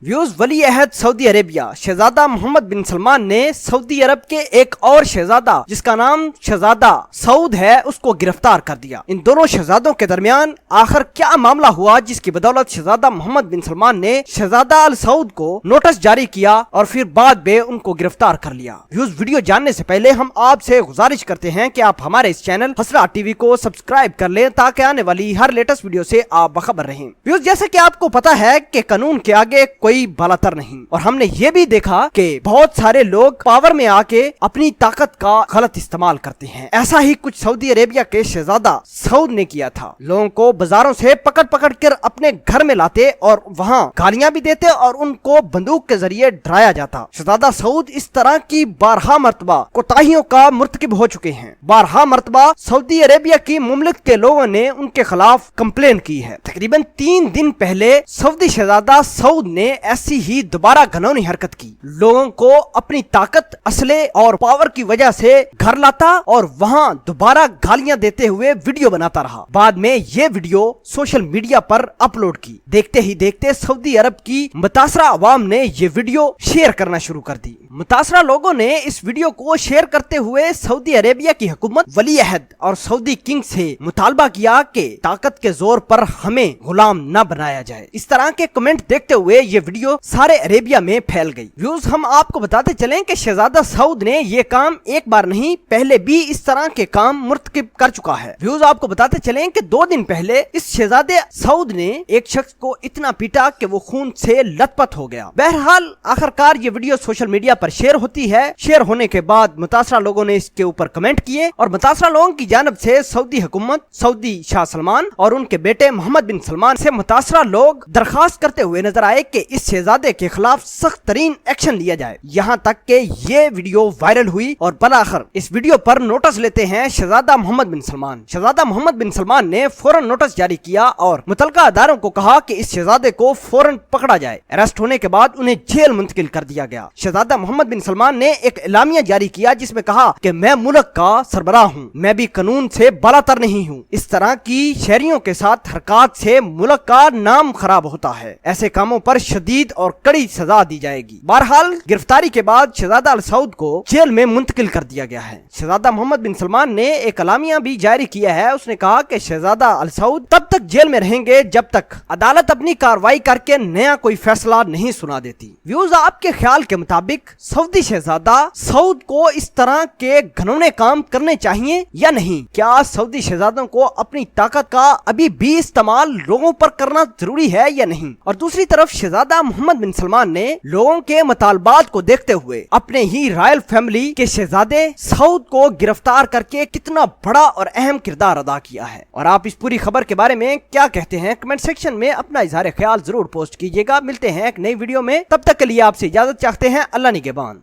Views वली अहद Saudi Arabia शहजादा मोहम्मद बिन सलमान ने Saudi अरब के एक और शहजादा जिसका नाम शहजादा सऊद है उसको गिरफ्तार कर दिया। इन दोनों शहजादों के दरमियान आखिर क्या मामला हुआ जिसकी बदौलत शहजादा मोहम्मद बिन सलमान ने शहजादा अल सऊद को नोटिस जारी किया और फिर बाद में उनको गिरफ्तार कर लिया। व्यूज वीडियो जानने से पहले हम आपसे गुजारिश करते हैं कि आप हमारे इस चैनल हसरा टीवी को सब्सक्राइब कर लें ताकि आने वाली हर लेटेस्ट वीडियो से आप बखबर रहें। व्यूज जैसे कि आपको पता है कि कानून के आगे कोई बालातर नहीं, और हमने ये भी देखा कि बहुत सारे लोग पावर में आके अपनी ताकत का गलत इस्तेमाल करते हैं। ऐसा ही कुछ सऊदी अरेबिया के शहजादा सऊद ने किया था। लोगों को बाजारों से पकड़ पकड़ कर अपने घर में लाते और वहाँ गालियां भी देते और उनको बंदूक के जरिए डराया जाता। शहजादा सऊद इस तरह की बारहा मर्तबा कोताहियों का मुर्तकिब हो चुके हैं। बारहा मर्तबा सऊदी अरेबिया की मुमलिक के लोगों ने उनके खिलाफ कंप्लेन की है। तकरीबन 3 दिन पहले सऊदी शहजादा सऊद ने ऐसी ही दोबारा घिनौनी हरकत की। लोगों को अपनी ताकत, असले और पावर की वजह से घर लाता और वहां दोबारा गालियां देते हुए वीडियो बनाता रहा। बाद में ये वीडियो सोशल मीडिया पर अपलोड की। देखते ही देखते सऊदी अरब की मुतासरा अवाम ने ये वीडियो शेयर करना शुरू कर दी। मुतासरा लोगों ने इस वीडियो को शेयर करते हुए सऊदी अरेबिया की हुकूमत वली अहद और सऊदी किंग से मुतालबा किया कि ताकत के जोर पर हमें गुलाम न बनाया जाए। इस तरह के कमेंट देखते हुए ये वीडियो सारे अरेबिया में फैल गई। व्यूज हम आपको बताते चलें कि शहजादा सऊद ने ये काम एक बार नहीं पहले भी इस तरह के काम मुर्तकिब कर चुका है। व्यूज आपको बताते चलें कि 2 दिन पहले इस शहजादे सऊद ने एक शख्स को इतना पीटा कि वो खून से लथपथ हो गया। बहरहाल आखिरकार ये वीडियो सोशल मीडिया पर शेयर होती है। शेयर होने के बाद मुतासरा लोगों ने इसके ऊपर कमेंट किए और मुतासरा लोगों की जानब से सऊदी हुकूमत, सऊदी शाह सलमान और उनके बेटे मोहम्मद बिन सलमान से मुतासरा लोग दरखास्त करते हुए नजर आए कि इस शहजादे के खिलाफ सख्त तरीन एक्शन लिया जाए। यहाँ तक कि ये वीडियो वायरल हुई और बलाखिर इस वीडियो पर नोटिस लेते हैं शहजादा मोहम्मद बिन सलमान। शहजादा मोहम्मद बिन सलमान ने फौरन नोटिस जारी किया और मुतलका अदारों को कहा कि इस शहजादे को फौरन पकड़ा जाए। अरेस्ट होने के बाद उन्हें जेल मुंतकिल कर दिया गया। शहजादा मोहम्मद बिन सलमान ने एक एलामिया जारी किया जिसमें कहा कि मैं मुल्क का सरबराह हूँ, मैं भी कानून से बालातर नहीं हूँ। इस तरह की शहरियों के साथ हरकत से मुल्क का नाम खराब होता है। ऐसे कामों पर शदीद और कड़ी सजा दी जाएगी। बहरहाल गिरफ्तारी के बाद शहजादा अल सऊद को जेल में मुंतकिल कर दिया गया है। शहजादा मोहम्मद बिन सलमान ने एक एलामिया भी जारी किया है। उसने कहा कि शहजादा अल सऊद तब तक जेल में रहेंगे जब तक अदालत अपनी कार्रवाई करके नया कोई फैसला नहीं सुना देती। व्यूज आपके ख्याल के मुताबिक सऊदी शहजादा सऊद को इस तरह के घिनौने काम करने चाहिए या नहीं? क्या सऊदी शहजादों को अपनी ताकत का अभी भी इस्तेमाल लोगों पर करना जरूरी है या नहीं? और दूसरी तरफ शहजादा मोहम्मद बिन सलमान ने लोगों के मुतालबात को देखते हुए अपने ही रॉयल फैमिली के शहजादे सऊद को गिरफ्तार करके कितना बड़ा और अहम किरदार अदा किया है। और आप इस पूरी खबर के बारे में क्या कहते हैं? कमेंट सेक्शन में अपना इजहार ख्याल जरूर पोस्ट कीजिएगा। मिलते हैं एक नई वीडियो में, तब तक के लिए आपसे इजाजत चाहते हैं। अल्लाह निगहबान।